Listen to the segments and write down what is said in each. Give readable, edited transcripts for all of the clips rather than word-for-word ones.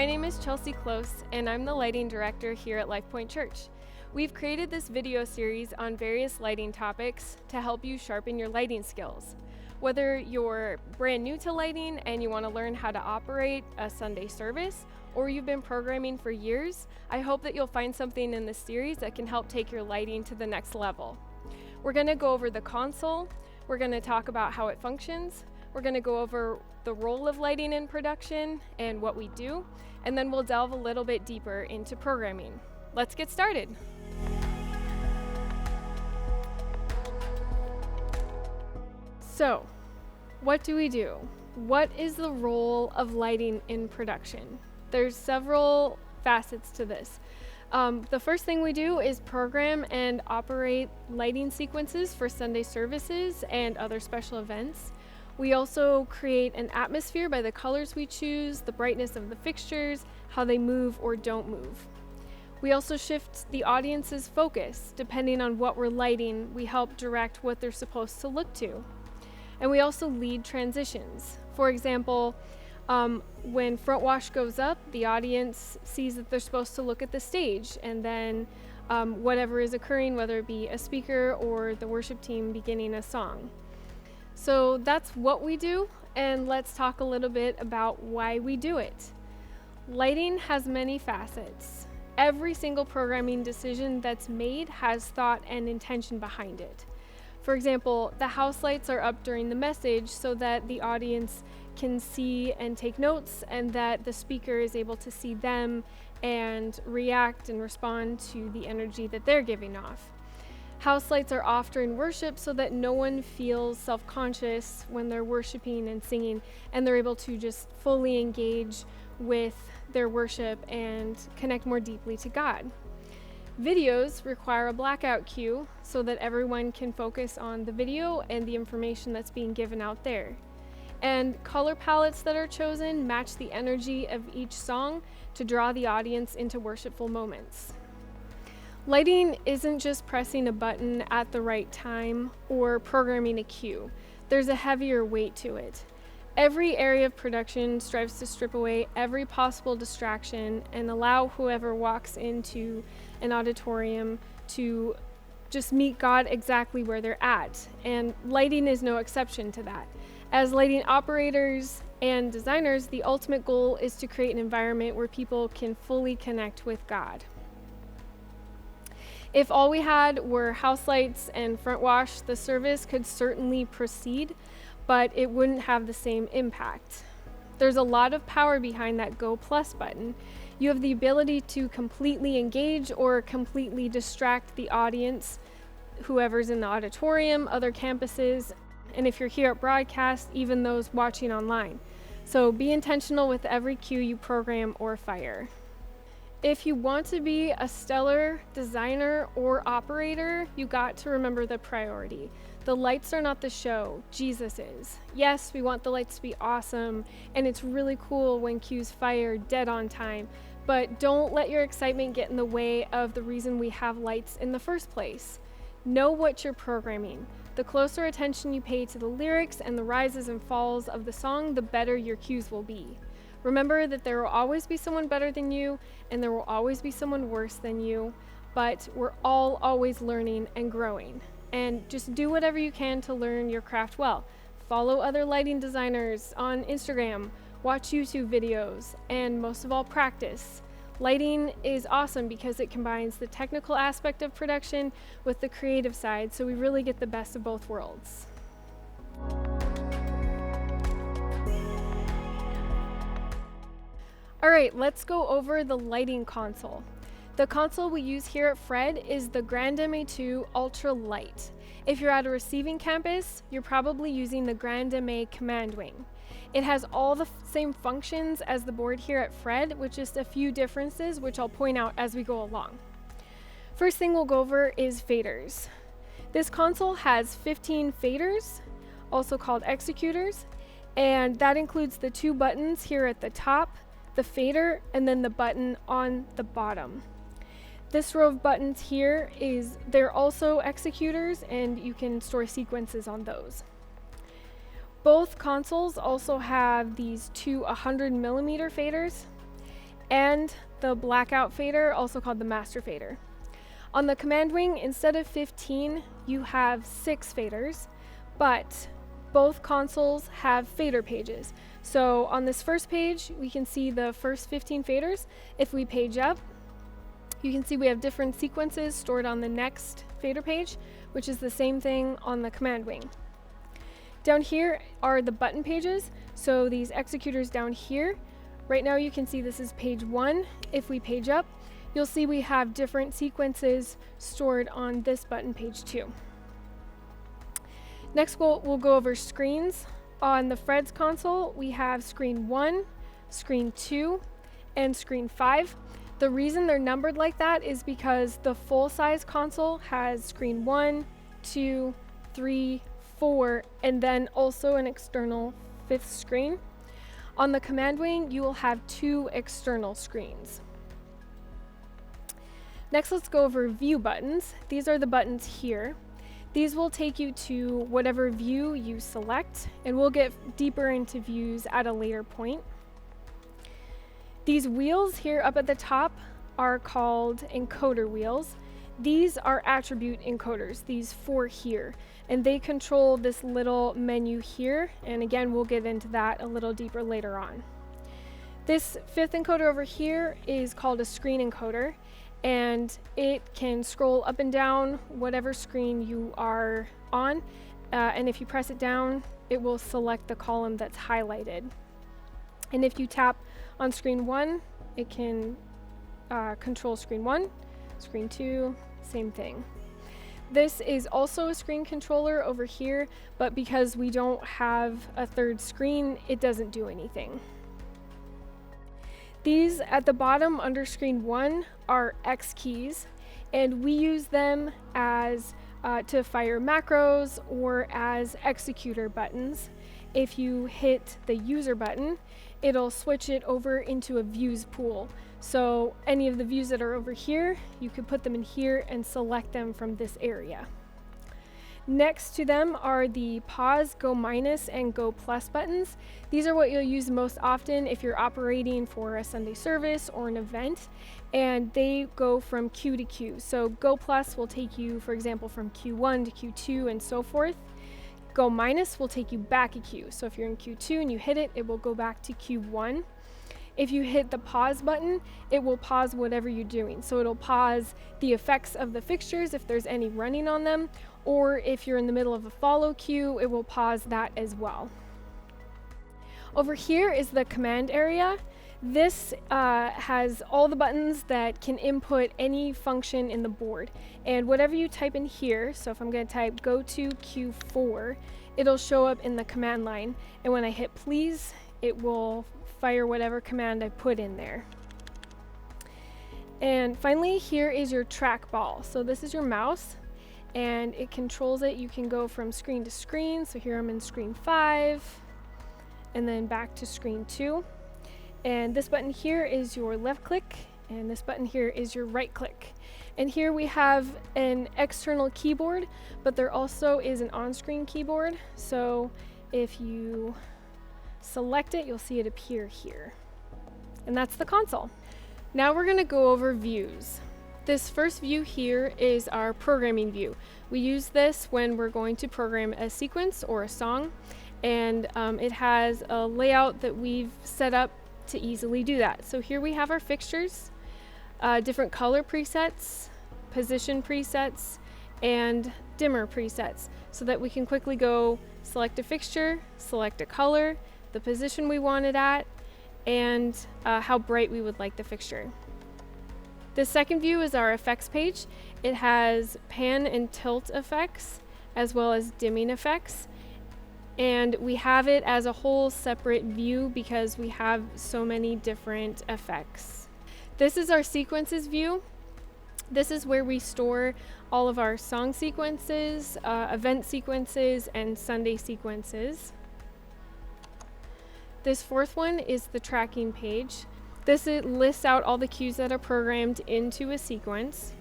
My name is Chelsea Close, and I'm the lighting director here at Lifepoint Church. We've created this video series on various lighting topics to help you sharpen your lighting skills. Whether you're brand new to lighting and you want to learn how to operate a Sunday service, or you've been programming for years, I hope that you'll find something in this series that can help take your lighting to the next level. We're going to go over the console, we're going to talk about how it functions, we're going to go over the role of lighting in production and what we do, and then we'll delve a little bit deeper into programming. Let's get started. So, what do we do? What is the role of lighting in production? There's several facets to this. The first thing we do is program and operate lighting sequences for Sunday services and other special events. We also create an atmosphere by the colors we choose, the brightness of the fixtures, how they move or don't move. We also shift the audience's focus. Depending on what we're lighting, we help direct what they're supposed to look to. And we also lead transitions. For example, when front wash goes up, the audience sees that they're supposed to look at the stage, and then whatever is occurring, whether it be a speaker or the worship team beginning a song. So that's what we do, and let's talk a little bit about why we do it. Lighting has many facets. Every single programming decision that's made has thought and intention behind it. For example, the house lights are up during the message so that the audience can see and take notes, and that the speaker is able to see them and react and respond to the energy that they're giving off. House lights are off during worship so that no one feels self-conscious when they're worshiping and singing, and they're able to just fully engage with their worship and connect more deeply to God. Videos require a blackout cue so that everyone can focus on the video and the information that's being given out there. And color palettes that are chosen match the energy of each song to draw the audience into worshipful moments. Lighting isn't just pressing a button at the right time or programming a cue. There's a heavier weight to it. Every area of production strives to strip away every possible distraction and allow whoever walks into an auditorium to just meet God exactly where they're at. And lighting is no exception to that. As lighting operators and designers, the ultimate goal is to create an environment where people can fully connect with God. If all we had were house lights and front wash, the service could certainly proceed, but it wouldn't have the same impact. There's a lot of power behind that Go Plus button. You have the ability to completely engage or completely distract the audience, whoever's in the auditorium, other campuses, and if you're here at broadcast, even those watching online. So be intentional with every cue you program or fire. If you want to be a stellar designer or operator, you got to remember the priority. The lights are not the show, Jesus is. Yes, we want the lights to be awesome, and it's really cool when cues fire dead on time, but don't let your excitement get in the way of the reason we have lights in the first place. Know what you're programming. The closer attention you pay to the lyrics and the rises and falls of the song, the better your cues will be. Remember that there will always be someone better than you, and there will always be someone worse than you, but we're all always learning and growing. And just do whatever you can to learn your craft well. Follow other lighting designers on Instagram, watch YouTube videos, and most of all, practice. Lighting is awesome because it combines the technical aspect of production with the creative side, so we really get the best of both worlds. All right, let's go over the lighting console. The console we use here at Fred is the Grand MA2 Ultra Light. If you're at a receiving campus, you're probably using the Grand MA Command Wing. It has all the same functions as the board here at Fred, with just a few differences, which I'll point out as we go along. First thing we'll go over is faders. This console has 15 faders, also called executors, and that includes the two buttons here at the top, the fader, and then the button on the bottom. This row of buttons here they're also executors, and you can store sequences on those. Both consoles also have these two 100mm faders, and the blackout fader, also called the master fader. On the command wing, instead of 15, you have 6 faders, but both consoles have fader pages. So on this first page, we can see the first 15 faders. If we page up, you can see we have different sequences stored on the next fader page, which is the same thing on the command wing. Down here are the button pages. So these executors down here, right now you can see this is page 1. If we page up, you'll see we have different sequences stored on this button page 2. Next we'll go over screens. On the Fred's console, we have screen 1, screen 2, and screen 5. The reason they're numbered like that is because the full-size console has screen 1, 2, 3, 4, and then also an external 5th screen. On the command wing, you will have 2 external screens. Next, let's go over view buttons. These are the buttons here. These will take you to whatever view you select, and we'll get deeper into views at a later point. These wheels here up at the top are called encoder wheels. These are attribute encoders, these 4 here, and they control this little menu here, and again, we'll get into that a little deeper later on. This 5th encoder over here is called a screen encoder, and it can scroll up and down whatever screen you are on, and if you press it down, it will select the column that's highlighted. And if you tap on screen 1, it can control screen 1, screen 2, same thing. This is also a screen controller over here, but because we don't have a 3rd screen, it doesn't do anything. These at the bottom under screen 1 are X keys, and we use them as to fire macros or as executor buttons. If you hit the user button, it'll switch it over into a views pool. So any of the views that are over here, you could put them in here and select them from this area. Next to them are the pause, go minus, and go plus buttons. These are what you'll use most often if you're operating for a Sunday service or an event, and they go from queue to queue. So go plus will take you, for example, from Q1 to Q2 and so forth. Go minus will take you back a queue. So if you're in Q2 and you hit it, it will go back to Q1. If you hit the pause button, it will pause whatever you're doing. So it'll pause the effects of the fixtures if there's any running on them, or if you're in the middle of a follow queue, it will pause that as well. Over here is the command area. This has all the buttons that can input any function in the board. And whatever you type in here, so if I'm going to type go to Q4, it'll show up in the command line. And when I hit please, it will fire whatever command I put in there. And finally, here is your trackball. So this is your mouse, and it controls it. You can go from screen to screen. So here I'm in screen 5, and then back to screen 2. And this button here is your left click, and this button here is your right click. And here we have an external keyboard, but there also is an on-screen keyboard. So if you select it, you'll see it appear here. And that's the console. Now we're going to go over views. This first view here is our programming view. We use this when we're going to program a sequence or a song, and it has a layout that we've set up to easily do that. So here we have our fixtures, different color presets, position presets, and dimmer presets, so that we can quickly go select a fixture, select a color, the position we want it at, and how bright we would like the fixture. The second view is our effects page. It has pan and tilt effects as well as dimming effects, and we have it as a whole separate view because we have so many different effects. This is our sequences view. This is where we store all of our song sequences, event sequences, and Sunday sequences. This fourth one is the tracking page. This lists out all the cues that are programmed into a sequence.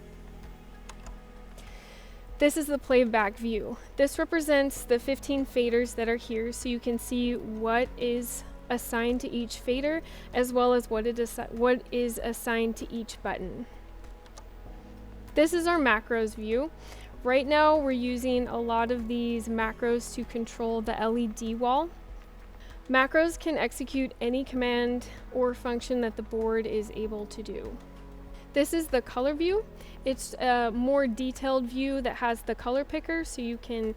This is the playback view. This represents the 15 faders that are here, so you can see what is assigned to each fader, as well as what is assigned to each button. This is our macros view. Right now we're using a lot of these macros to control the LED wall. Macros can execute any command or function that the board is able to do. This is the color view. It's a more detailed view that has the color picker, so you can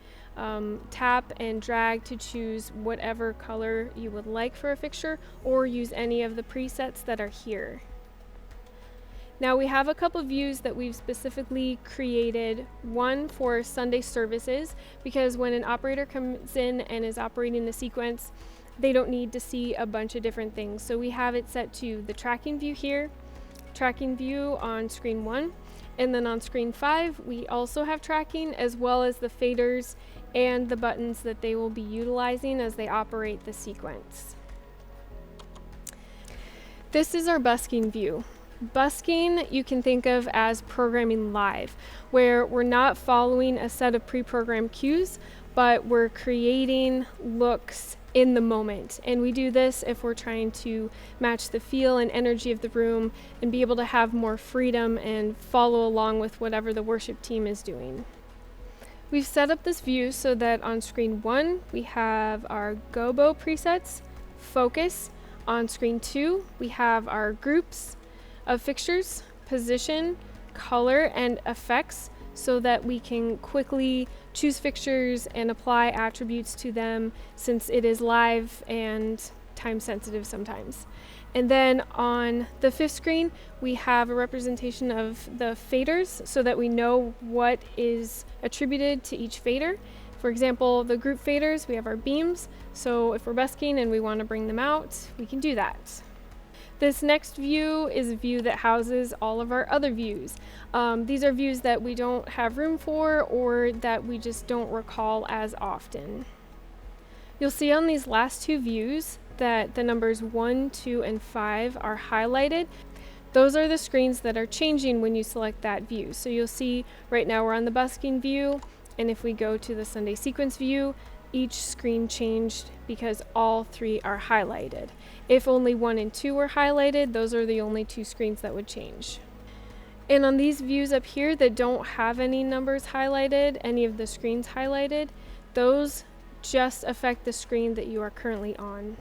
tap and drag to choose whatever color you would like for a fixture, or use any of the presets that are here. Now we have a couple views that we've specifically created. One for Sunday services, because when an operator comes in and is operating the sequence, they don't need to see a bunch of different things. So we have it set to the tracking view here, tracking view on screen 1, and then on screen 5 we also have tracking, as well as the faders and the buttons that they will be utilizing as they operate the sequence. This is our busking view. Busking you can think of as programming live, where we're not following a set of pre-programmed cues, but we're creating looks in the moment. And we do this if we're trying to match the feel and energy of the room and be able to have more freedom and follow along with whatever the worship team is doing. We've set up this view so that on screen 1 we have our gobo presets, focus. On screen 2 we have our groups of fixtures, position, color, and effects, so that we can quickly choose fixtures and apply attributes to them, since it is live and time sensitive sometimes. And then on the 5th screen we have a representation of the faders, so that we know what is attributed to each fader. For example, the group faders, we have our beams, so if we're busking and we want to bring them out, we can do that. This next view is a view that houses all of our other views. These are views that we don't have room for, or that we just don't recall as often. You'll see on these last 2 views that the numbers 1, 2, and 5 are highlighted. Those are the screens that are changing when you select that view. So you'll see right now we're on the busking view, and if we go to the Sunday sequence view, each screen changed because all 3 are highlighted. If only 1 and 2 were highlighted, those are the only 2 screens that would change. And on these views up here that don't have any numbers highlighted, any of the screens highlighted, those just affect the screen that you are currently on.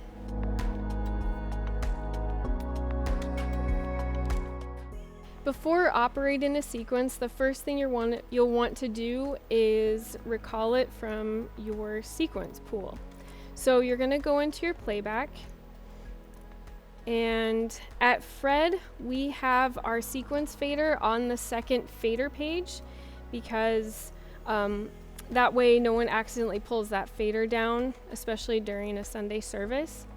Before operating a sequence, the first thing you'll want to do is recall it from your sequence pool. So you're going to go into your playback, and at Fred we have our sequence fader on the 2nd fader page, because that way no one accidentally pulls that fader down, especially during a Sunday service.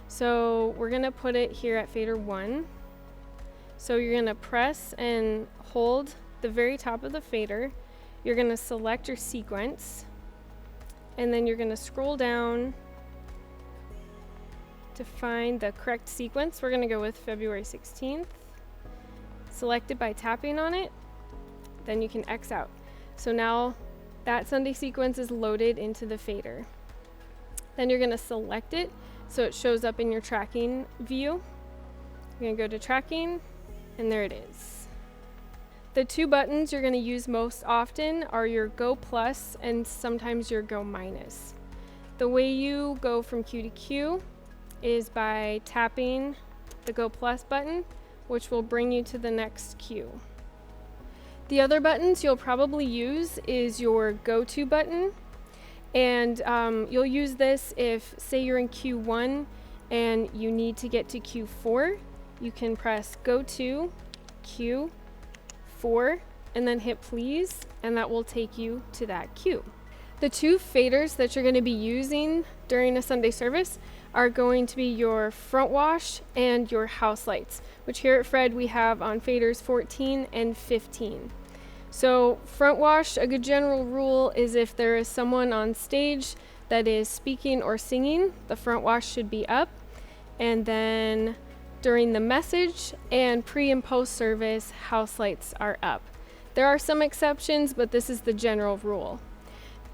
So we're going to put it here at fader 1. So you're going to press and hold the very top of the fader. You're going to select your sequence, and then you're going to scroll down to find the correct sequence. We're going to go with February 16th. Select it by tapping on it, then you can X out. So now that Sunday sequence is loaded into the fader. Then you're going to select it so it shows up in your tracking view. You're going to go to tracking, and there it is. The 2 buttons you're going to use most often are your Go Plus and sometimes your Go Minus. The way you go from cue to cue is by tapping the Go Plus button, which will bring you to the next cue. The other buttons you'll probably use is your Go To button, and you'll use this if, say, you're in Q1 and you need to get to Q4. You can press Go To Q4 and then hit please, and that will take you to that cue. The 2 faders that you're going to be using during a Sunday service are going to be your front wash and your house lights, which here at Fred we have on faders 14 and 15. So front wash, a good general rule is if there is someone on stage that is speaking or singing, the front wash should be up. And then during the message and pre and post service, house lights are up. There are some exceptions, but this is the general rule.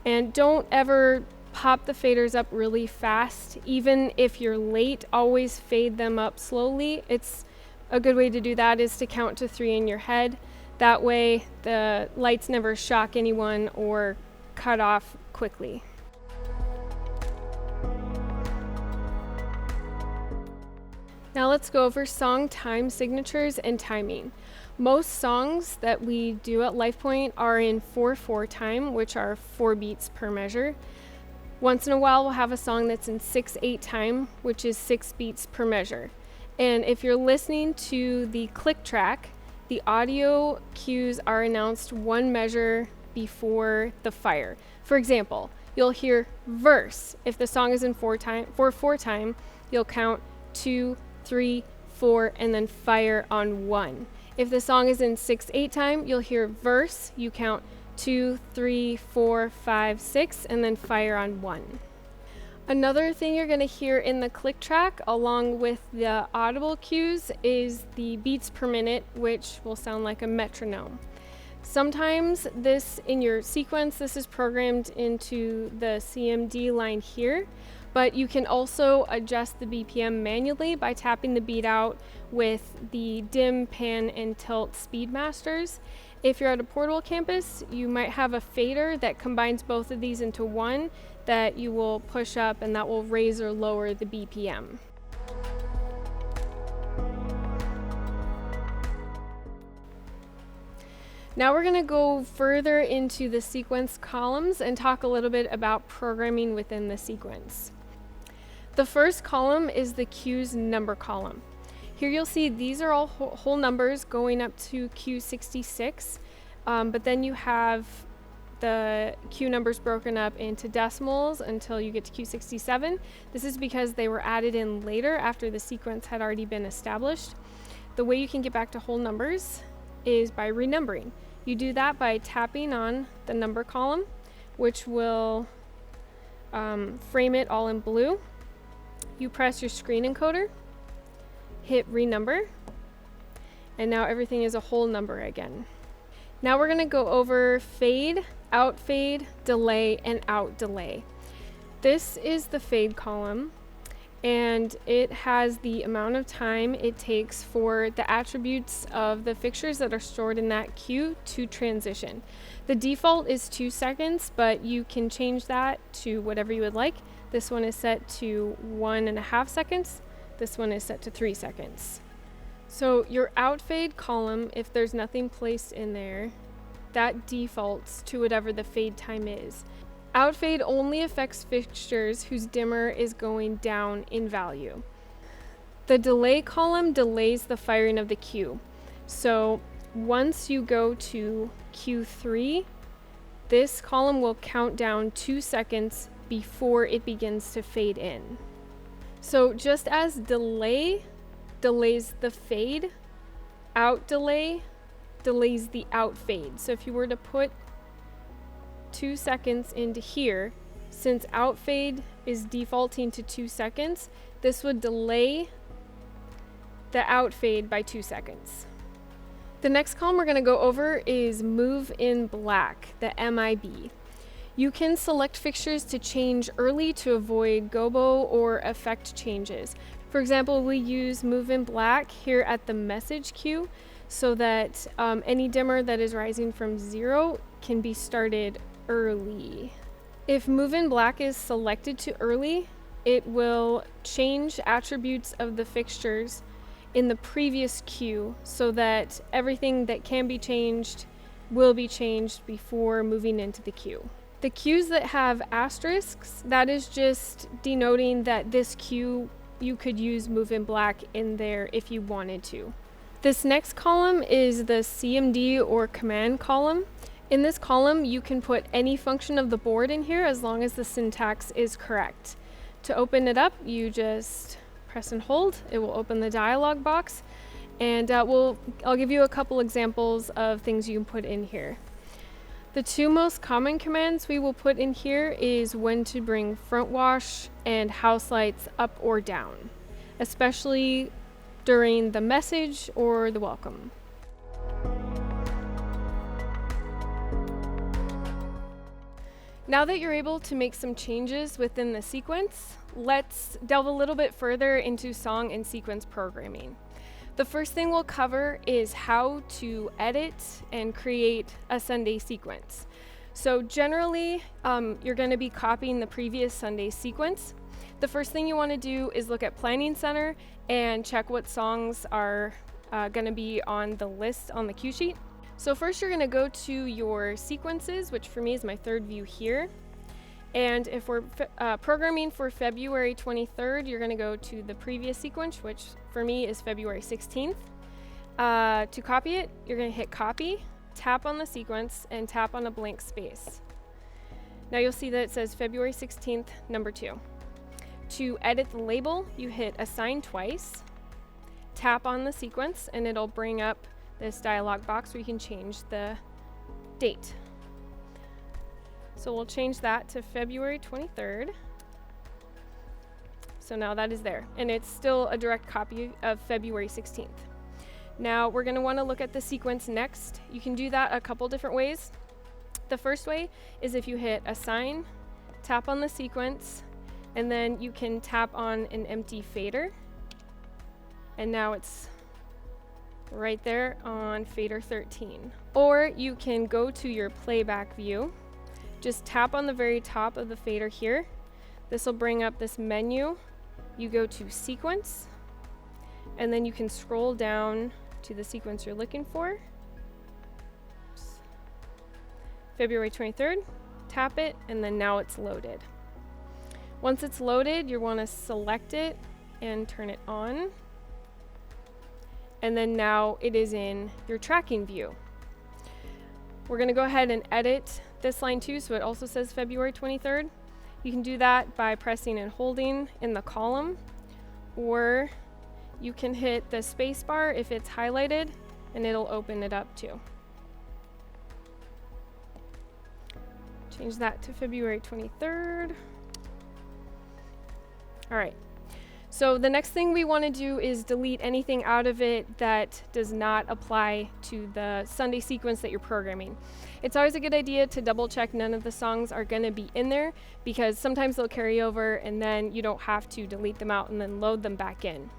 And don't ever pop the faders up really fast. Even if you're late, always fade them up slowly. It's a good way to do that is to count to 3 in your head. That way the lights never shock anyone or cut off quickly. Now let's go over song time signatures and timing. Most songs that we do at Lifepoint are in 4/4 time, which are 4 beats per measure. Once in a while we'll have a song that's in 6/8 time, which is 6 beats per measure. And if you're listening to the click track, the audio cues are announced 1 measure before the fire. For example, you'll hear verse. If the song is in 4/4 time, you'll count 2, 3, 4, and then fire on 1. If the song is in 6/8 time, you'll hear verse, you count 2, 3, 4, 5, 6, and then fire on 1. Another thing you're going to hear in the click track along with the audible cues is the beats per minute, which will sound like a metronome. Sometimes this in your sequence, this is programmed into the CMD line here, but you can also adjust the BPM manually by tapping the beat out with the dim, pan, and tilt speed masters. If you're at a portable campus, you might have a fader that combines both of these into one that you will push up, and that will raise or lower the BPM. Now we're going to go further into the sequence columns and talk a little bit about programming within the sequence. The first column is the cues number column. Here you'll see these are all whole numbers going up to Q66, but then you have the cue numbers broken up into decimals until you get to Q67. This is because they were added in later after the sequence had already been established. The way you can get back to whole numbers is by renumbering. You do that by tapping on the number column, which will frame it all in blue. You press your screen encoder, hit renumber, and now everything is a whole number again. Now we're going to go over fade, out fade, delay, and out delay. This is the fade column, and it has the amount of time it takes for the attributes of the fixtures that are stored in that cue to transition. The default is 2 seconds, but you can change that to whatever you would like. This one is set to 1.5 seconds. This one is set to 3 seconds. So your out fade column, if there's nothing placed in there, that defaults to whatever the fade time is. Out fade only affects fixtures whose dimmer is going down in value. The delay column delays the firing of the cue. So once you go to Q3, this column will count down 2 seconds before it begins to fade in. So just as delay delays the fade, out delay delays the out fade. So if you were to put 2 seconds into here, since out fade is defaulting to 2 seconds, this would delay the out fade by 2 seconds. The next column we're going to go over is move in black, the MIB. You can select fixtures to change early to avoid gobo or effect changes. For example, we use move in black here at the message queue so that any dimmer that is rising from 0 can be started early. If move in black is selected to early, it will change attributes of the fixtures in the previous queue so that everything that can be changed will be changed before moving into the queue. The cues that have asterisks, that is just denoting that this queue you could use move in black in there if you wanted to. This next column is the CMD or command column. In this column, you can put any function of the board in here as long as the syntax is correct. To open it up, you just press and hold. It will open the dialog box, and I'll give you a couple examples of things you can put in here. The 2 most common commands we will put in here is when to bring front wash and house lights up or down, especially during the message or the welcome. Now that you're able to make some changes within the sequence, let's delve a little bit further into song and sequence programming. The first thing we'll cover is how to edit and create a Sunday sequence. So generally, you're going to be copying the previous Sunday sequence. The first thing you want to do is look at Planning Center and check what songs are going to be on the list on the cue sheet. So first you're going to go to your sequences, which for me is my third view here. And if we're programming for February 23rd, you're going to go to the previous sequence, which for me is February 16th. To copy it, you're going to hit copy, tap on the sequence, and tap on a blank space. Now you'll see that it says February 16th, number 2. To edit the label, you hit assign twice, tap on the sequence, and it'll bring up this dialog box where you can change the date. So we'll change that to February 23rd. So now that is there, and it's still a direct copy of February 16th. Now we're going to want to look at the sequence next. You can do that a couple different ways. The first way is if you hit assign, tap on the sequence, and then you can tap on an empty fader. And now it's right there on fader 13. Or you can go to your playback view. Just tap on the very top of the fader here. This will bring up this menu. You go to sequence, and then you can scroll down to the sequence you're looking for. Oops. February 23rd, tap it, and then now it's loaded. Once it's loaded, you want to select it and turn it on. And then now it is in your tracking view. We're going to go ahead and edit this line too, so it also says February 23rd. You can do that by pressing and holding in the column, or you can hit the space bar if it's highlighted, and it'll open it up too. Change that to February 23rd. All right. So the next thing we want to do is delete anything out of it that does not apply to the Sunday sequence that you're programming. It's always a good idea to double check none of the songs are going to be in there, because sometimes they'll carry over and then you don't have to delete them out and then load them back in.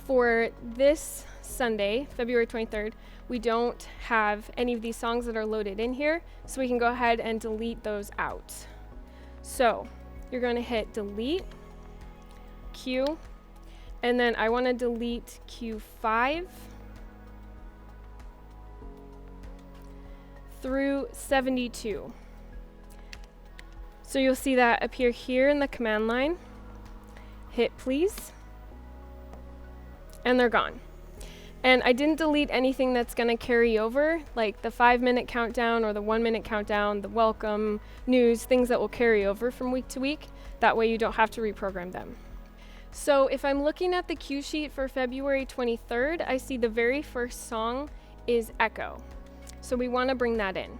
For this Sunday, February 23rd, we don't have any of these songs that are loaded in here, so we can go ahead and delete those out. So you're going to hit delete, Q, and then I want to delete Q5 through 72. So you'll see that appear here in the command line. Hit please, and they're gone. And I didn't delete anything that's going to carry over, like the 5-minute countdown or the 1-minute countdown, the welcome, news, things that will carry over from week to week. That way you don't have to reprogram them. So if I'm looking at the cue sheet for February 23rd, I see the very first song is Echo. So we want to bring that in.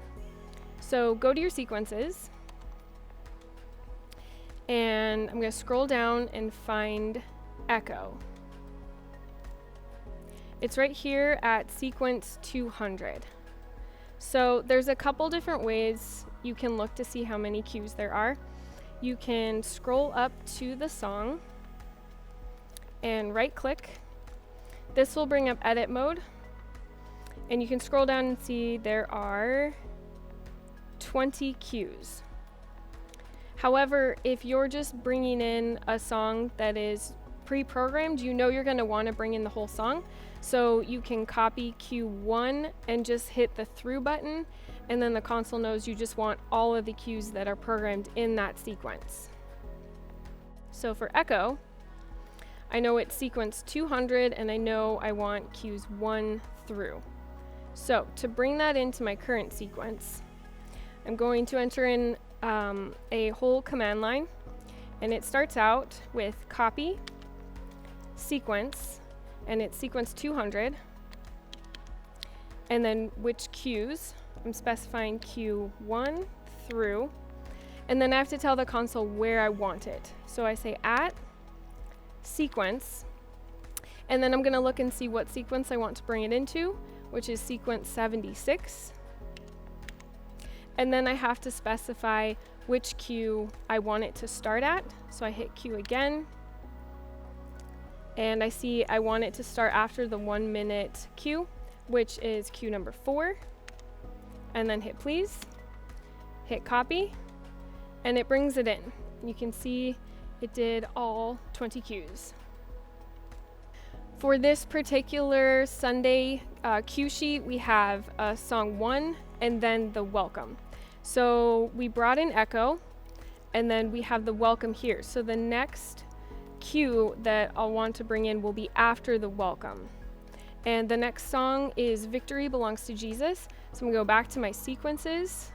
So go to your sequences, and I'm going to scroll down and find Echo. It's right here at sequence 200. So there's a couple different ways you can look to see how many cues there are. You can scroll up to the song and right click. This will bring up edit mode, and you can scroll down and see there are 20 cues. However, if you're just bringing in a song that is pre-programmed, you know you're going to want to bring in the whole song. So you can copy cue 1 and just hit the through button, and then the console knows you just want all of the cues that are programmed in that sequence. So for Echo, I know it's sequence 200, and I know I want cues 1 through. So to bring that into my current sequence, I'm going to enter in a whole command line, and it starts out with copy, sequence, and it's sequence 200, and then which cues. I'm specifying cue 1 through, and then I have to tell the console where I want it. So I say at sequence, and then I'm going to look and see what sequence I want to bring it into, which is sequence 76. And then I have to specify which cue I want it to start at. So I hit cue again. And I see I want it to start after the 1 minute cue, which is cue number 4. And then hit please, hit copy, and it brings it in. You can see it did all 20 cues. For this particular Sunday cue sheet, we have song 1 and then the welcome. So we brought in echo, and then we have the welcome here. So the next cue that I'll want to bring in will be after the welcome. And the next song is Victory Belongs to Jesus. So I'm gonna go back to my sequences,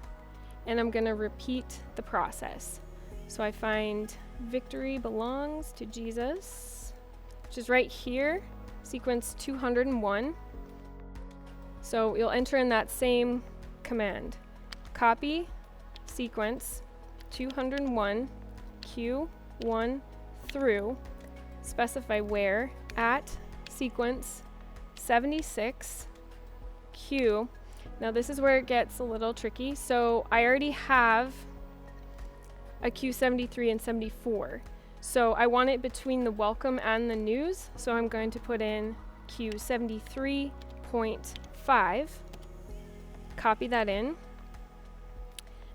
and I'm gonna repeat the process. So I find Victory Belongs to Jesus, which is right here, sequence 201. So you'll enter in that same command. Copy, sequence, 201, cue 1 through, specify where, at, sequence, 76, cue. Now this is where it gets a little tricky. So I already have a cue 73 and 74. So I want it between the welcome and the news. So I'm going to put in cue 73.5, copy that in.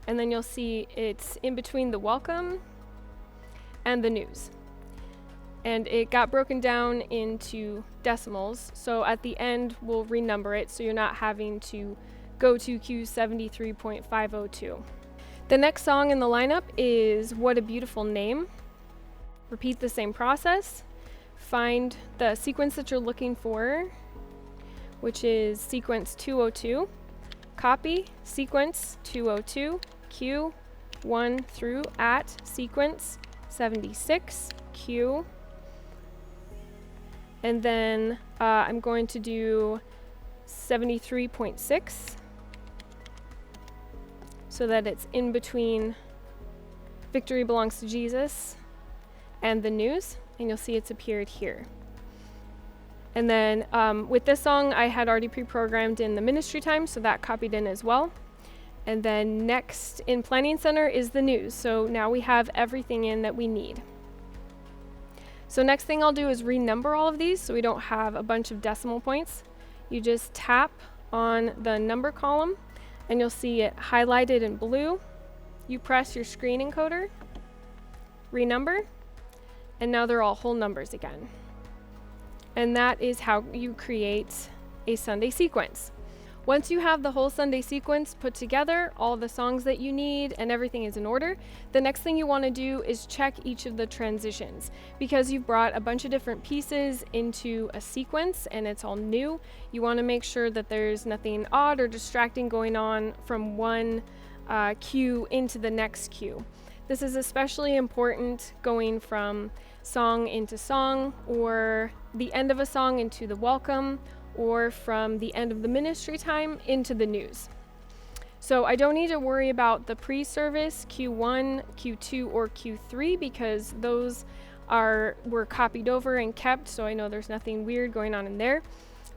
And then you'll see it's in between the welcome and the news. And it got broken down into decimals. So at the end, we'll renumber it so you're not having to go to cue 73.502. The next song in the lineup is What a Beautiful Name. Repeat the same process. Find the sequence that you're looking for, which is sequence 202. Copy, sequence 202, cue 1 through at, sequence 76, cue. And then I'm going to do 73.6 so that it's in between Victory Belongs to Jesus and the news, and you'll see it's appeared here. And then with this song, I had already pre-programmed in the ministry time, so that copied in as well. And then next in Planning Center is the news. So now we have everything in that we need. So next thing I'll do is renumber all of these so we don't have a bunch of decimal points. You just tap on the number column and you'll see it highlighted in blue. You press your screen encoder, renumber, and now they're all whole numbers again. And that is how you create a Sunday sequence. Once you have the whole Sunday sequence put together, all the songs that you need and everything is in order, the next thing you want to do is check each of the transitions. Because you've brought a bunch of different pieces into a sequence and it's all new, you want to make sure that there's nothing odd or distracting going on from one cue into the next cue. This is especially important going from song into song, or the end of a song into the welcome, or from the end of the ministry time into the news. So I don't need to worry about the pre-service, Q1, Q2, or Q3 because those were copied over and kept, so I know there's nothing weird going on in there.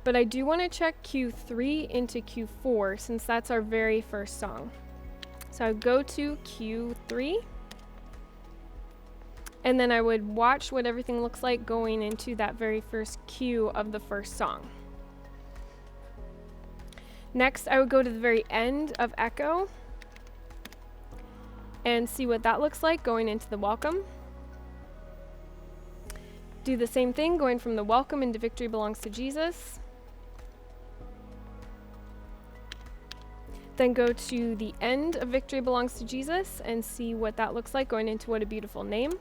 But I do want to check Q3 into Q4 since that's our very first song. So I would go to Q3, and then I would watch what everything looks like going into that very first cue of the first song. Next, I would go to the very end of Echo and see what that looks like going into the welcome. Do the same thing going from the welcome into Victory Belongs to Jesus. Then go to the end of Victory Belongs to Jesus and see what that looks like going into What a Beautiful Name.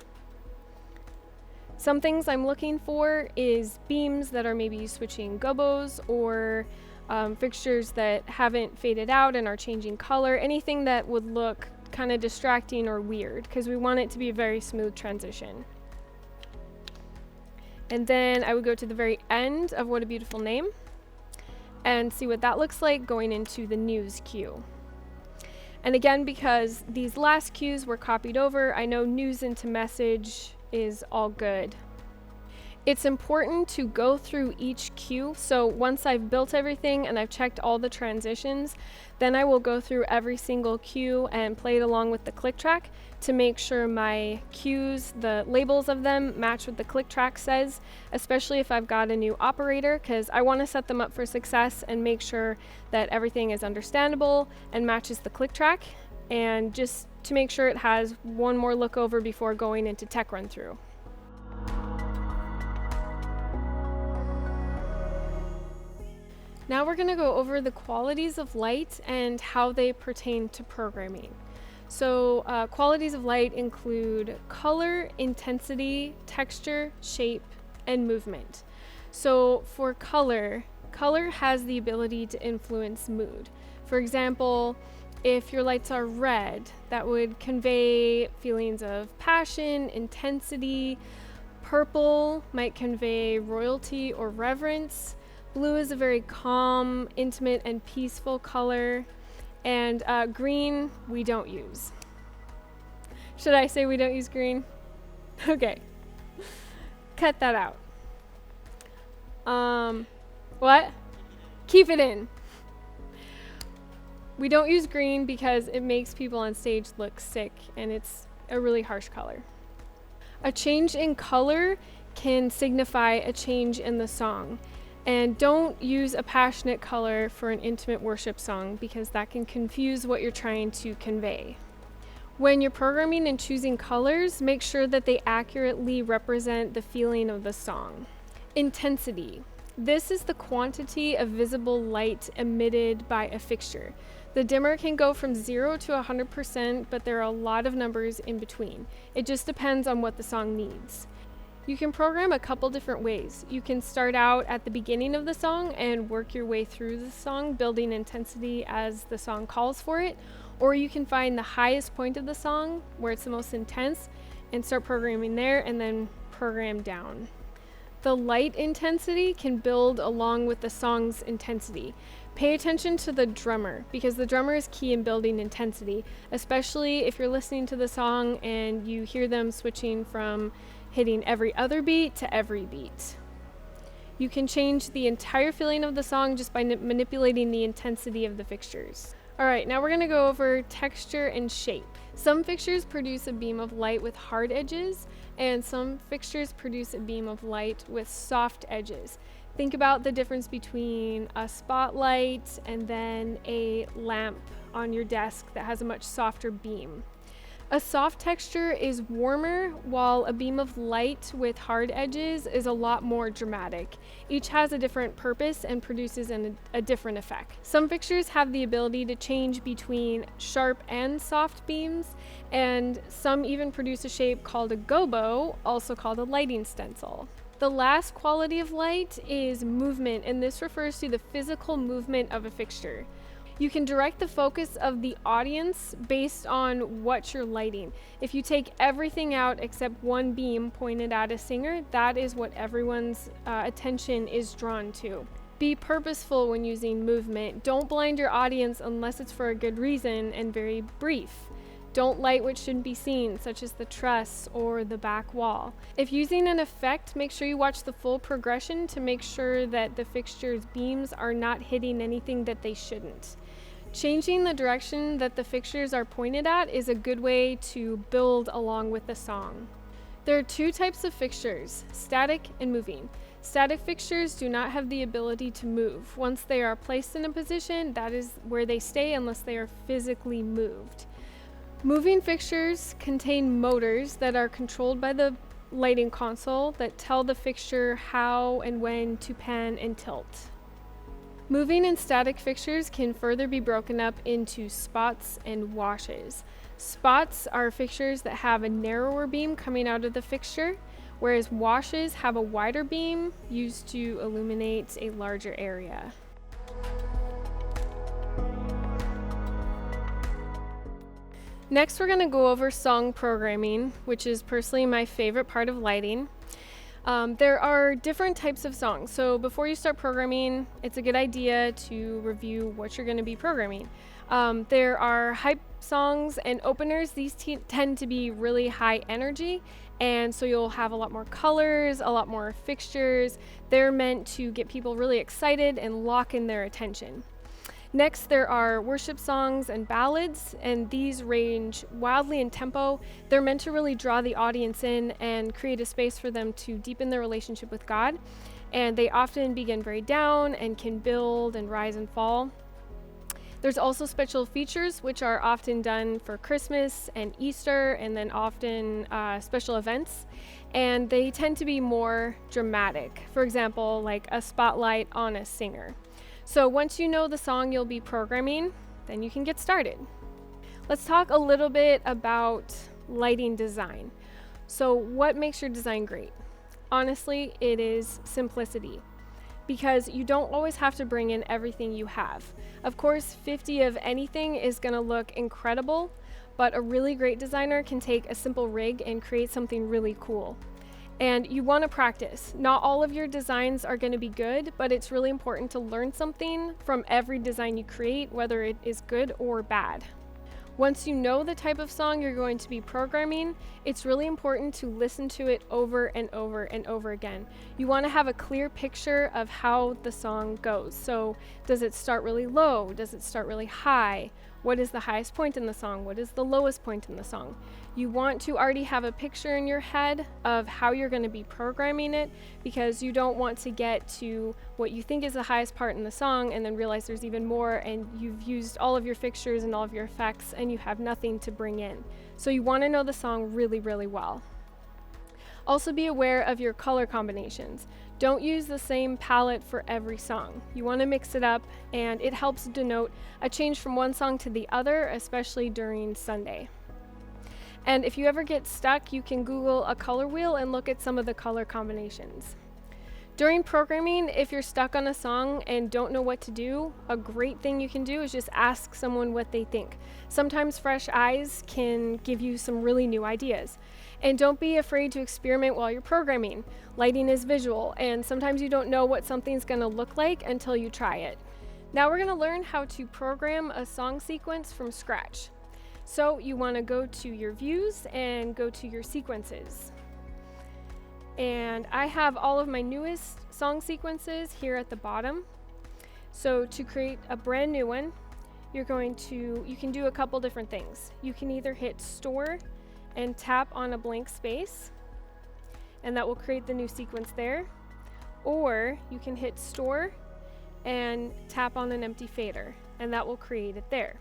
Some things I'm looking for is beams that are maybe switching gobos, or fixtures that haven't faded out and are changing color, anything that would look kind of distracting or weird, because we want it to be a very smooth transition. And then I would go to the very end of What a Beautiful Name and see what that looks like going into the news cue. And again, because these last cues were copied over, I know news into message is all good. It's important to go through each cue. So once I've built everything and I've checked all the transitions, then I will go through every single cue and play it along with the click track to make sure my cues, the labels of them, match what the click track says, especially if I've got a new operator, because I want to set them up for success and make sure that everything is understandable and matches the click track, and just to make sure it has one more look over before going into tech run through. Now we're going to go over the qualities of light and how they pertain to programming. So qualities of light include color, intensity, texture, shape, and movement. So for color has the ability to influence mood. For example, if your lights are red, that would convey feelings of passion, intensity. Purple might convey royalty or reverence. Blue is a very calm, intimate, and peaceful color. And green, we don't use. Should I say we don't use green? Okay. Cut that out. What? Keep it in. We don't use green because it makes people on stage look sick, and it's a really harsh color. A change in color can signify a change in the song. And don't use a passionate color for an intimate worship song because that can confuse what you're trying to convey. When you're programming and choosing colors, make sure that they accurately represent the feeling of the song. Intensity. This is the quantity of visible light emitted by a fixture. The dimmer can go from 0 to 100%, but there are a lot of numbers in between. It just depends on what the song needs. You can program a couple different ways. You can start out at the beginning of the song and work your way through the song, building intensity as the song calls for it. Or you can find the highest point of the song, where it's the most intense, and start programming there and then program down. The light intensity can build along with the song's intensity. Pay attention to the drummer, because the drummer is key in building intensity, especially if you're listening to the song and you hear them switching from hitting every other beat to every beat. You can change the entire feeling of the song just by manipulating the intensity of the fixtures. All right, now we're going to go over texture and shape. Some fixtures produce a beam of light with hard edges, and some fixtures produce a beam of light with soft edges. Think about the difference between a spotlight and then a lamp on your desk that has a much softer beam. A soft texture is warmer, while a beam of light with hard edges is a lot more dramatic. Each has a different purpose and produces a different effect. Some fixtures have the ability to change between sharp and soft beams, and some even produce a shape called a gobo, also called a lighting stencil. The last quality of light is movement, and this refers to the physical movement of a fixture. You can direct the focus of the audience based on what you're lighting. If you take everything out except one beam pointed at a singer, that is what everyone's attention is drawn to. Be purposeful when using movement. Don't blind your audience unless it's for a good reason and very brief. Don't light what shouldn't be seen, such as the truss or the back wall. If using an effect, make sure you watch the full progression to make sure that the fixture's beams are not hitting anything that they shouldn't. Changing the direction that the fixtures are pointed at is a good way to build along with the song. There are two types of fixtures, static and moving. Static fixtures do not have the ability to move. Once they are placed in a position, that is where they stay unless they are physically moved. Moving fixtures contain motors that are controlled by the lighting console that tell the fixture how and when to pan and tilt. Moving and static fixtures can further be broken up into spots and washes. Spots are fixtures that have a narrower beam coming out of the fixture, whereas washes have a wider beam used to illuminate a larger area. Next, we're going to go over song programming, which is personally my favorite part of lighting. There are different types of songs, so before you start programming, it's a good idea to review what you're going to be programming. There are hype songs and openers. These tend to be really high energy, And so you'll have a lot more colors, a lot more fixtures. They're meant to get people really excited and lock in their attention. Next, there are worship songs and ballads, and these range wildly in tempo. They're meant to really draw the audience in and create a space for them to deepen their relationship with God. And they often begin very down and can build and rise and fall. There's also special features, which are often done for Christmas and Easter, and then often special events. And they tend to be more dramatic. For example, like a spotlight on a singer. So once you know the song you'll be programming, then you can get started. Let's talk a little bit about lighting design. So what makes your design great? Honestly, it is simplicity, because you don't always have to bring in everything you have. Of course, 50 of anything is going to look incredible, but a really great designer can take a simple rig and create something really cool. And you want to practice. Not all of your designs are going to be good, but it's really important to learn something from every design you create, whether it is good or bad. Once you know the type of song you're going to be programming, it's really important to listen to it over and over and over again. You want to have a clear picture of how the song goes. So does it start really low? Does it start really high? What is the highest point in the song? What is the lowest point in the song? You want to already have a picture in your head of how you're going to be programming it, because you don't want to get to what you think is the highest part in the song and then realize there's even more, and you've used all of your fixtures and all of your effects and you have nothing to bring in. So you want to know the song really, really well. Also be aware of your color combinations. Don't use the same palette for every song. You want to mix it up, and it helps denote a change from one song to the other, especially during Sunday. And if you ever get stuck, you can Google a color wheel and look at some of the color combinations. During programming, if you're stuck on a song and don't know what to do, a great thing you can do is just ask someone what they think. Sometimes fresh eyes can give you some really new ideas. And don't be afraid to experiment while you're programming. Lighting is visual, and sometimes you don't know what something's going to look like until you try it. Now we're going to learn how to program a song sequence from scratch. So you want to go to your views and go to your sequences. And I have all of my newest song sequences here at the bottom. So to create a brand new one, you can do a couple different things. You can either hit store and tap on a blank space, and that will create the new sequence there. Or you can hit store and tap on an empty fader, and that will create it there.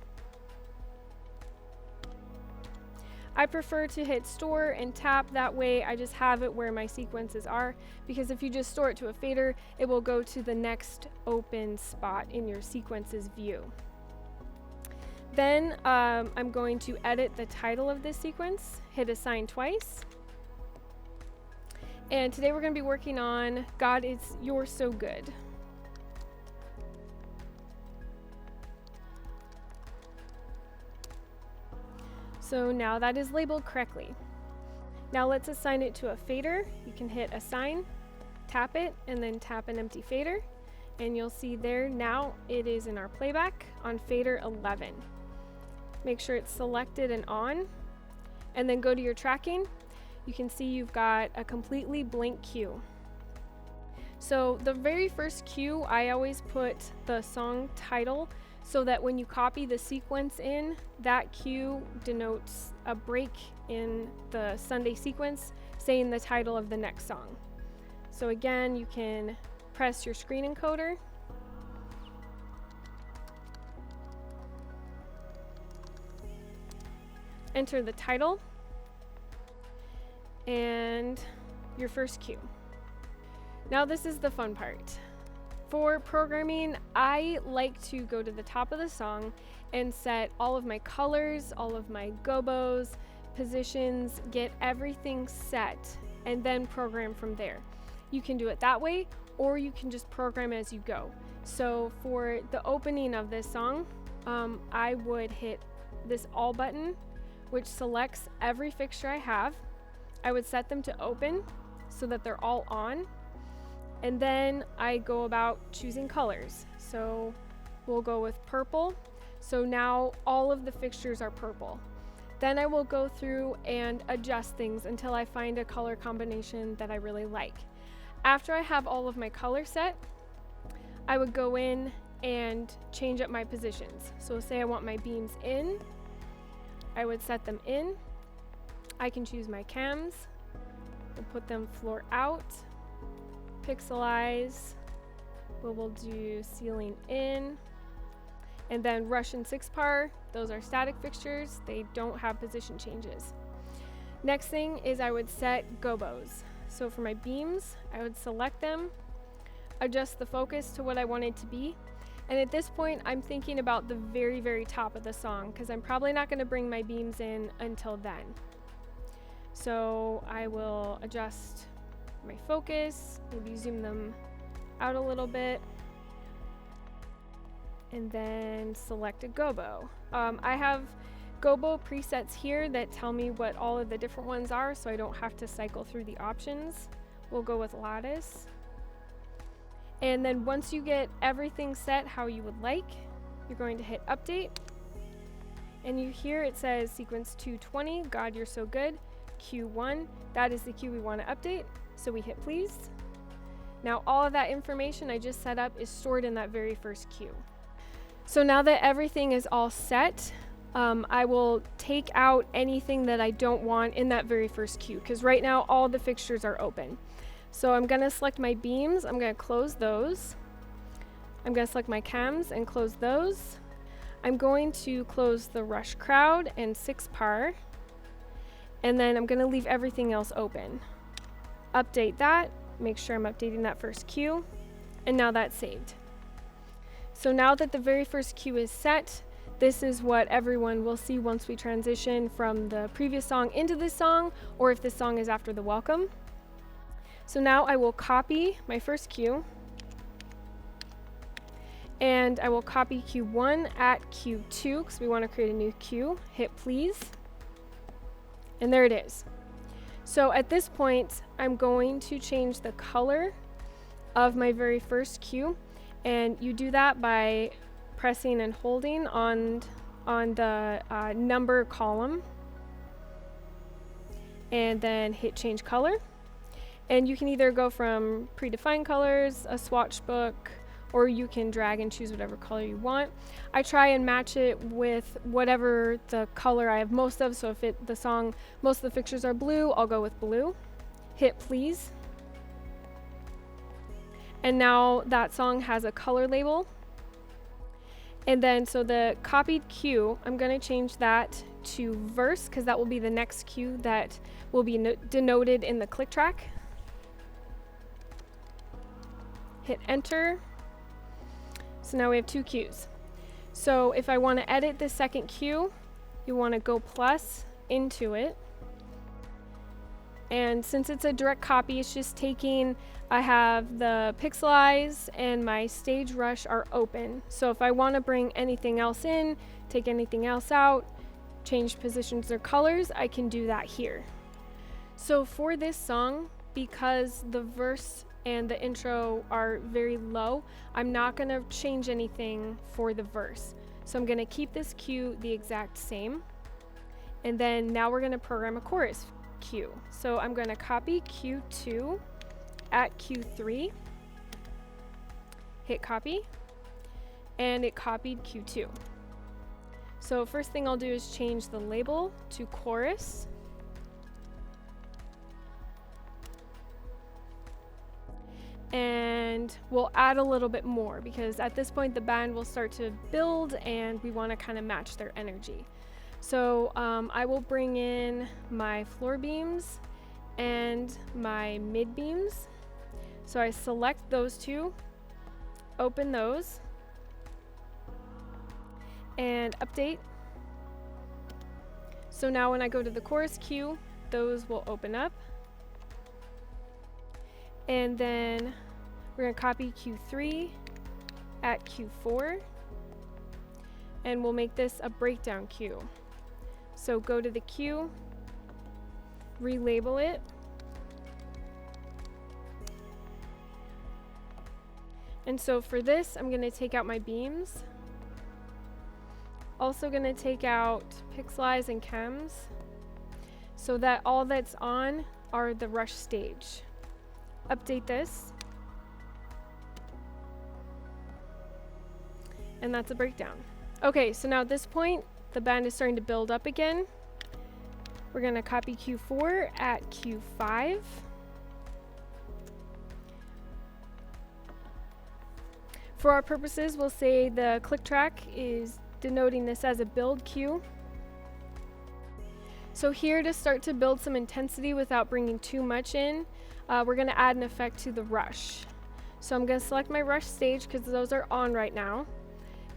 I prefer to hit store and tap, that way I just have it where my sequences are, because if you just store it to a fader, it will go to the next open spot in your sequences view. Then I'm going to edit the title of this sequence, hit assign twice. And today we're going to be working on God is You're So Good. So now that is labeled correctly. Now let's assign it to a fader. You can hit assign, tap it, and then tap an empty fader. And you'll see there now it is in our playback on fader 11. Make sure it's selected and on, and then go to your tracking. You can see you've got a completely blank cue. So the very first cue, I always put the song title, so that when you copy the sequence in, that cue denotes a break in the Sunday sequence, saying the title of the next song. So again, you can press your screen encoder, enter the title, and your first cue. Now this is the fun part. For programming, I like to go to the top of the song and set all of my colors, all of my gobos, positions, get everything set, and then program from there. You can do it that way, or you can just program as you go. So for the opening of this song, I would hit this all button, which selects every fixture I have. I would set them to open so that they're all on. And then I go about choosing colors. So we'll go with purple. So now all of the fixtures are purple. Then I will go through and adjust things until I find a color combination that I really like. After I have all of my color set, I would go in and change up my positions. So say I want my beams in, I would set them in. I can choose my cams and put them floor out, pixelize, we'll do ceiling in, and then Russian 6-par, those are static fixtures, they don't have position changes. Next thing is I would set gobos. So for my beams, I would select them, adjust the focus to what I want it to be, and at this point I'm thinking about the very, very top of the song because I'm probably not going to bring my beams in until then. So I will adjust my focus, maybe zoom them out a little bit, and then select a gobo. I have gobo presets here that tell me what all of the different ones are, so I don't have to cycle through the options. We'll go with lattice. And then once you get everything set how you would like, you're going to hit update. And you hear it says sequence 220, God you're so good, Q1, that is the cue we want to update. So we hit please. Now all of that information I just set up is stored in that very first cue. So now that everything is all set, I will take out anything that I don't want in that very first cue, because right now all the fixtures are open. So I'm going to select my beams, I'm going to close those. I'm going to select my cams and close those. I'm going to close the rush crowd and 6-par, and then I'm going to leave everything else open. Update that, make sure I'm updating that first cue, and now that's saved. So now that the very first cue is set, this is what everyone will see once we transition from the previous song into this song, or if this song is after the welcome. So now I will copy my first cue, and I will copy Q1 at Q2 because we want to create a new cue. Hit please, and there it is. So at this point, I'm going to change the color of my very first cue, and you do that by pressing and holding on the number column, and then hit change color. And you can either go from predefined colors, a swatch book, or you can drag and choose whatever color you want. I try and match it with whatever the color I have most of, so if the song, most of the fixtures are blue, I'll go with blue. Hit please. And now that song has a color label. And then, so the copied cue, I'm going to change that to verse, because that will be the next cue that will be denoted in the click track. Hit enter. So now we have 2 cues. So if I want to edit the second cue, you want to go plus into it. And since it's a direct copy, it's just taking, I have the pixelize and my stage rush are open. So if I want to bring anything else in, take anything else out, change positions or colors, I can do that here. So for this song, because the verse and the intro are very low, I'm not going to change anything for the verse. So I'm going to keep this cue the exact same. And then now we're going to program a chorus cue. So I'm going to copy Q2 at Q3, hit copy, and it copied Q2. So first thing I'll do is change the label to chorus. And we'll add a little bit more because at this point the band will start to build and we want to kind of match their energy. So I will bring in my floor beams and my mid beams. So I select those two, open those, and update. So now when I go to the chorus cue, those will open up. And then we're going to copy Q3 at Q4, and we'll make this a breakdown cue. So go to the cue, relabel it, and so for this I'm going to take out my beams. also going to take out pixelize and cams so that all that's on are the rush stage. Update this. And that's a breakdown. Okay, so now at this point, the band is starting to build up again. We're going to copy Q4 at Q5. For our purposes, we'll say the click track is denoting this as a build cue. So here, to start to build some intensity without bringing too much in, we're going to add an effect to the rush. So I'm going to select my rush stage because those are on right now.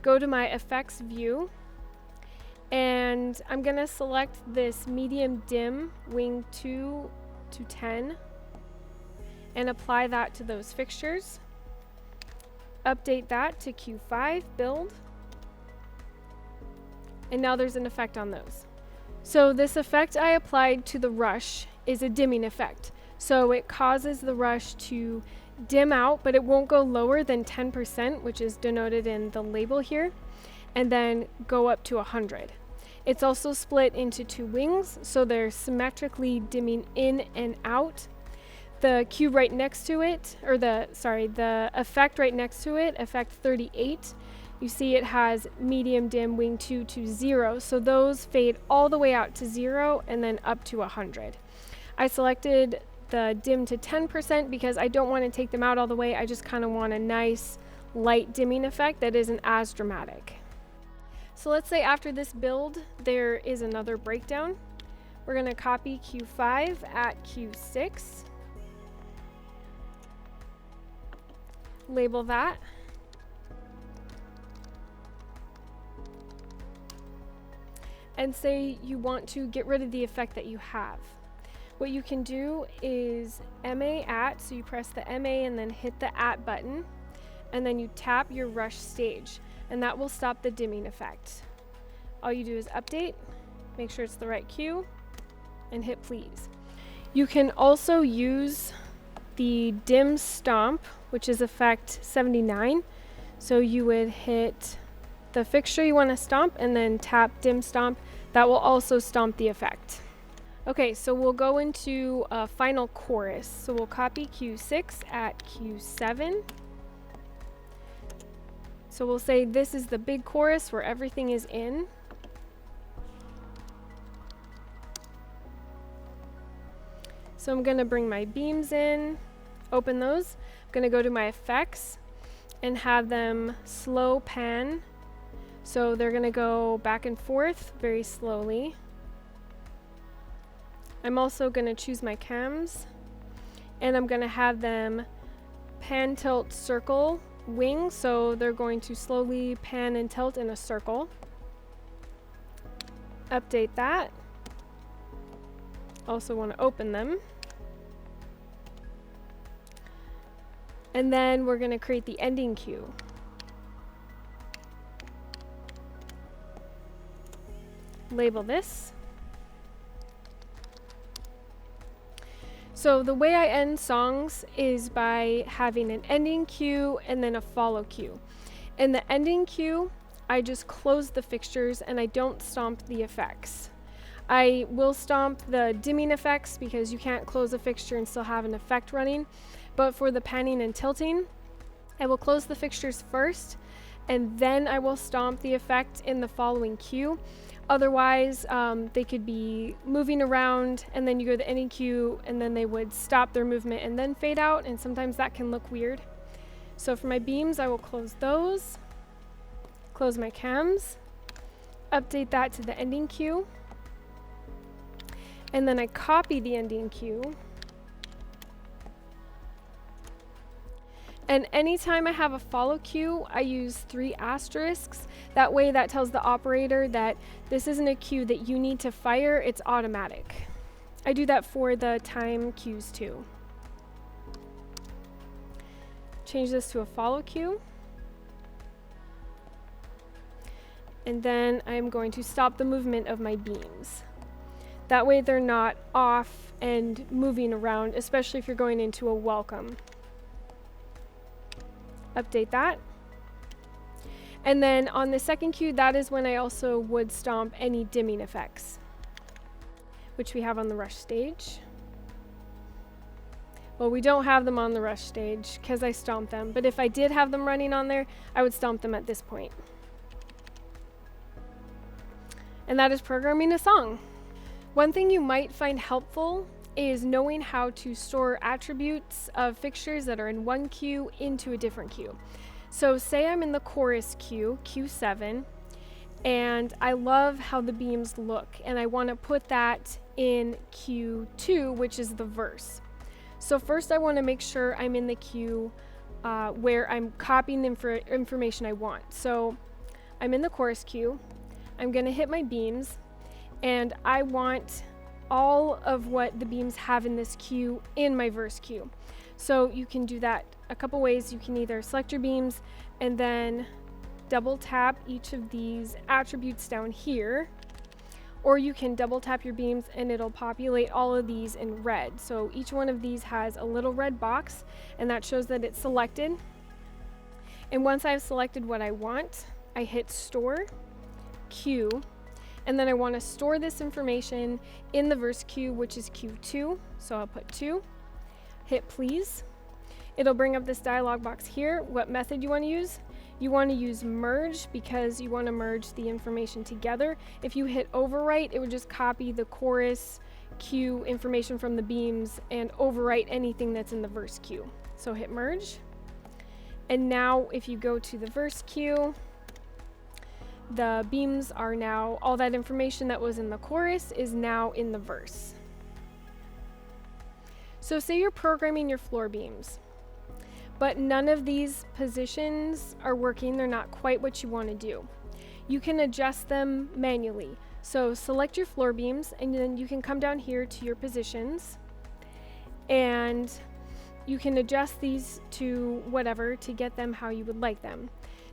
Go to my effects view, and I'm going to select this medium dim wing 2 to 10 and apply that to those fixtures. Update that to Q5 build, and now there's an effect on those. So this effect I applied to the rush is a dimming effect. So it causes the rush to dim out, but it won't go lower than 10%, which is denoted in the label here, and then go up to 100. It's also split into two wings, so they're symmetrically dimming in and out. The cue right next to it, or the effect right next to it, effect 38, you see it has medium dim wing 2 to 0, so those fade all the way out to 0 and then up to 100. I selected the dim to 10% because I don't want to take them out all the way. I just kind of want a nice light dimming effect that isn't as dramatic. So let's say after this build there is another breakdown. We're going to copy Q5 at Q6, label that, and say you want to get rid of the effect that you have. What you can do is MA at, so you press the MA and then hit the at button, and then you tap your rush stage, and that will stop the dimming effect. All you do is update, make sure it's the right cue, and hit please. You can also use the dim stomp, which is effect 79. So you would hit the fixture you want to stomp and then tap dim stomp. That will also stomp the effect. Okay, so we'll go into a final chorus. So we'll copy Q6 at Q7. So we'll say this is the big chorus where everything is in. So I'm going to bring my beams in, open those. I'm going to go to my effects and have them slow pan. So they're going to go back and forth very slowly. I'm also going to choose my cams, and I'm going to have them pan, tilt, circle, wing. So they're going to slowly pan and tilt in a circle. Update that. Also want to open them. And then we're going to create the ending cue. Label this. So the way I end songs is by having an ending cue and then a follow cue. In the ending cue, I just close the fixtures and I don't stomp the effects. I will stomp the dimming effects because you can't close a fixture and still have an effect running. But for the panning and tilting, I will close the fixtures first, and then I will stomp the effect in the following cue. Otherwise, they could be moving around, and then you go to the ending cue, and then they would stop their movement and then fade out, and sometimes that can look weird. So for my beams, I will close those, close my cams, update that to the ending cue, and then I copy the ending cue. And anytime I have a follow cue, I use 3 asterisks. That way that tells the operator that this isn't a cue that you need to fire, it's automatic. I do that for the time cues too. Change this to a follow cue. And then I'm going to stop the movement of my beams. That way they're not off and moving around, especially if you're going into a welcome. Update that. And then on the second cue, that is when I also would stomp any dimming effects, which we have on the rush stage. Well, we don't have them on the rush stage because I stomped them, but if I did have them running on there, I would stomp them at this point. And that is programming a song. One thing you might find helpful is knowing how to store attributes of fixtures that are in one cue into a different cue. So say I'm in the chorus cue, Q7, and I love how the beams look, and I want to put that in Q2, which is the verse. So first I want to make sure I'm in the cue where I'm copying the information I want. So I'm in the chorus cue, I'm going to hit my beams, and I want all of what the beams have in this cue in my verse cue. So you can do that a couple ways. You can either select your beams and then double tap each of these attributes down here, or you can double tap your beams and it'll populate all of these in red. So each one of these has a little red box, and that shows that it's selected. And once I've selected what I want, I hit store, cue, and then I want to store this information in the verse cue, which is Q2. So I'll put 2, hit please. It'll bring up this dialog box here. What method you want to use? You want to use merge because you want to merge the information together. If you hit overwrite, it would just copy the chorus cue information from the beams and overwrite anything that's in the verse cue. So hit merge. And now if you go to the verse cue, the beams are now, all that information that was in the chorus is now in the verse. So say you're programming your floor beams, but none of these positions are working. They're not quite what you want to do. You can adjust them manually. So select your floor beams, and then you can come down here to your positions, and you can adjust these to whatever to get them how you would like them.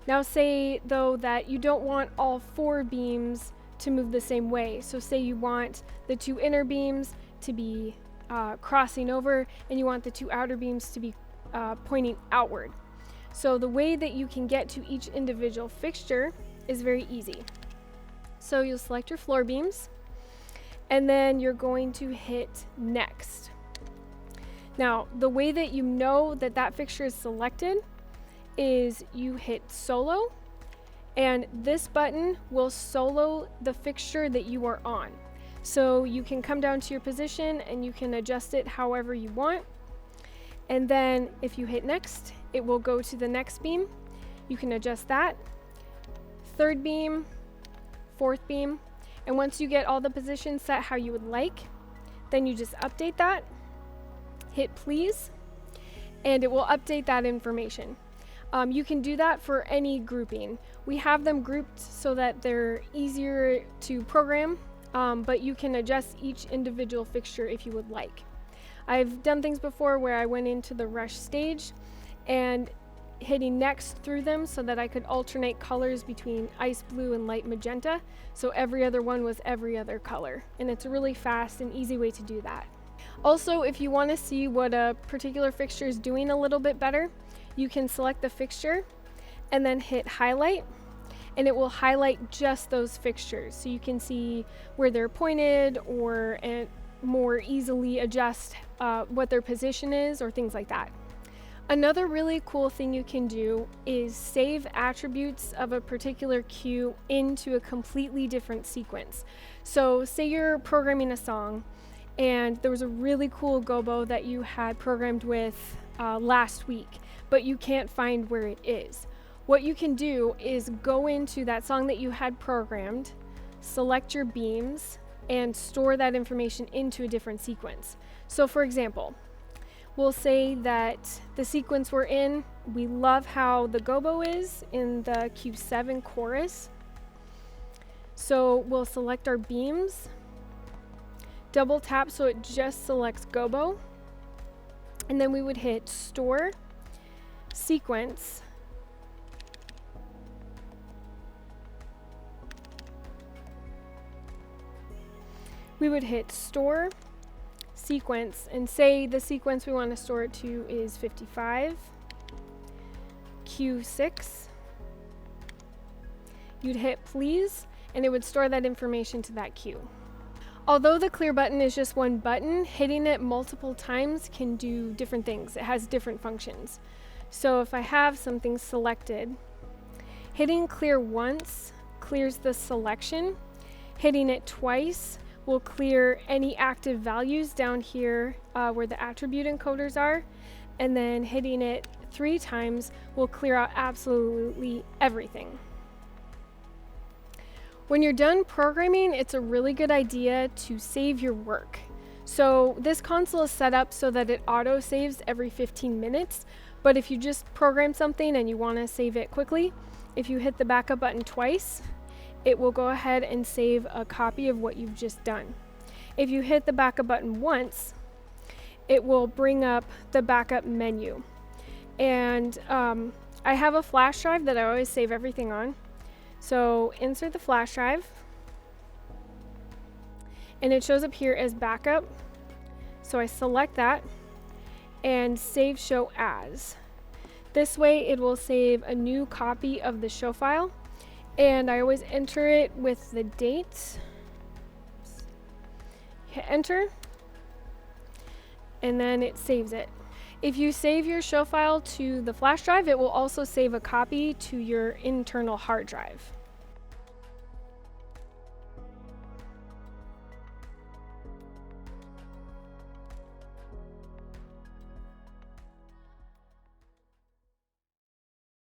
Now say though that you don't want all 4 beams to move the same way. So say you want the 2 inner beams to be crossing over, and you want the 2 outer beams to be pointing outward. So the way that you can get to each individual fixture is very easy. So you'll select your floor beams, and then you're going to hit next. Now the way that you know that that fixture is selected is you hit solo, and this button will solo the fixture that you are on. So you can come down to your position and you can adjust it however you want. And then if you hit next, it will go to the next beam. You can adjust that. 3rd beam, 4th beam. And once you get all the positions set how you would like, then you just update that, hit please, and it will update that information. You can do that for any grouping. We have them grouped so that they're easier to program, but you can adjust each individual fixture if you would like. I've done things before where I went into the rush stage and hitting next through them so that I could alternate colors between ice blue and light magenta, so every other one was every other color, and it's a really fast and easy way to do that. Also, if you want to see what a particular fixture is doing a little bit better, you can select the fixture and then hit highlight, and it will highlight just those fixtures so you can see where they're pointed, or more easily adjust what their position is, or things like that. Another really cool thing you can do is save attributes of a particular cue into a completely different sequence. So say you're programming a song and there was a really cool gobo that you had programmed with last week, but you can't find where it is. What you can do is go into that song that you had programmed, select your beams, and store that information into a different sequence. So for example, we'll say that the sequence we're in, we love how the gobo is in the Q7 chorus. So we'll select our beams, double tap so it just selects gobo, and then we would hit store, sequence, we would hit store, sequence, and say the sequence we want to store it to is 55, Q6, you'd hit please, and it would store that information to that queue. Although the clear button is just one button, hitting it multiple times can do different things. It has different functions. So if I have something selected, hitting clear once clears the selection. Hitting it twice will clear any active values down here where the attribute encoders are. And then hitting it 3 times will clear out absolutely everything. When you're done programming, it's a really good idea to save your work. So this console is set up so that it auto saves every 15 minutes, but if you just program something and you want to save it quickly, if you hit the backup button twice, it will go ahead and save a copy of what you've just done. If you hit the backup button once, it will bring up the backup menu. And I have a flash drive that I always save everything on. So insert the flash drive, and it shows up here as backup. So I select that and save show as. This way it will save a new copy of the show file, and I always enter it with the date. Hit enter, and then it saves it. If you save your show file to the flash drive, it will also save a copy to your internal hard drive.